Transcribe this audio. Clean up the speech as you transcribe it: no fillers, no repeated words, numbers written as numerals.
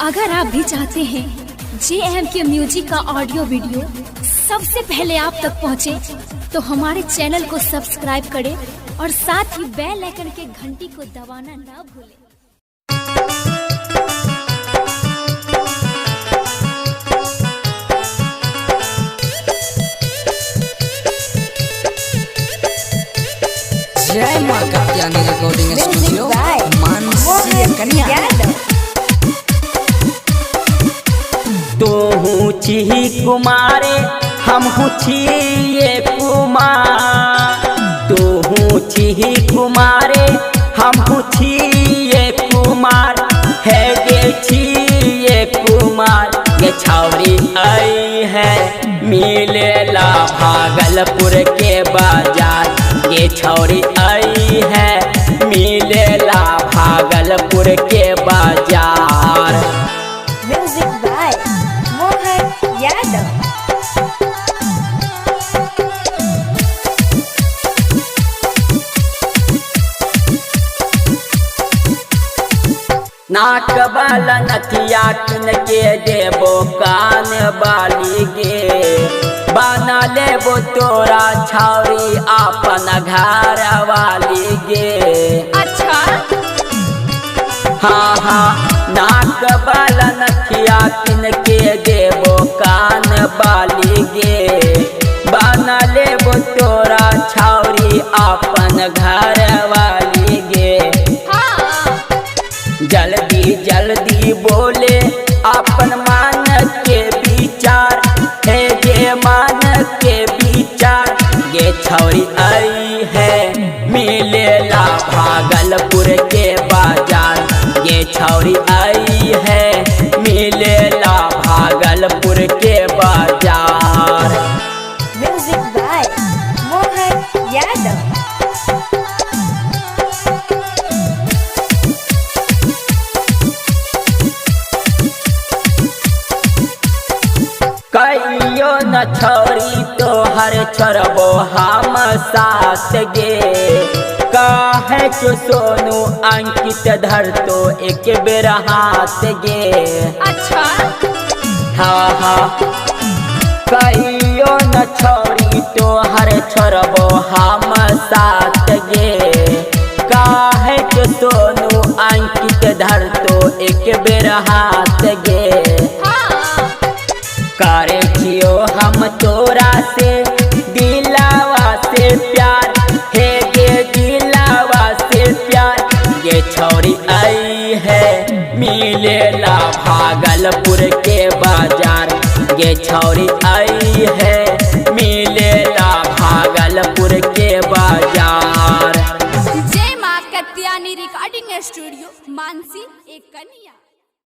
अगर आप भी चाहते हैं JMK म्यूजिक का ऑडियो वीडियो सबसे पहले आप तक पहुंचे, तो हमारे चैनल को सब्सक्राइब करें और साथ ही बेल आइकन के घंटी को दबाना ना भूलें। जय मां कात्यायनी रिकॉर्डिंग स्टूडियो मानसी कन्या। तो हूँ छी कुमारे हम हूँ छिए कुमार, तो हूँ छी कुमारे हम हूँ छिए कुमार, है गे छिए कुमार। ये छावरी आई है मिलेला भागलपुर के बाजार, ये छौरी आई है मिलेला भागलपुर के बाजार। Music by Mohan Yadav. नाक वाला नथिया किन के देबो कान बाली गे, बना लेबो तोरा छौरी अपन घर वाली गे। अच्छा हाँ हाँ, नाक वाला नथिया किन के देबो कान बाली गे, बना लेबो तोरा छौरी अपन घर वाली गे। जल्दी जल्दी बोले अपन मान के विचार, है गे मान के विचार। ये छौरी आई है मिलेला भागलपुर के बाजार, ये छौरी आई है मिलेला भागलपुर के बाजार। Music by Mohan Yadav. कहियो न छोरी तो हर छोड़बो हम साथ गे, काहे चो सोनू अंकित धर तो एक बेर हाथ गे। अच्छा हाँ हाँ, कहियो न छोरी तो हर छोड़बो हम साथ गे, काहे चो सोनू अंकित धर तो एक बेर हाथ गे। करे जियो हम तोरा से दिलावा से प्यार, हे गे दिलावा से प्यार। ये छौरी आई है मिलेला भागलपुर के बाजार, ये छौरी आई है मिलेला भागलपुर के बाजार। जय मां कात्यायनी रिकॉर्डिंग स्टूडियो मानसी एक कन्या।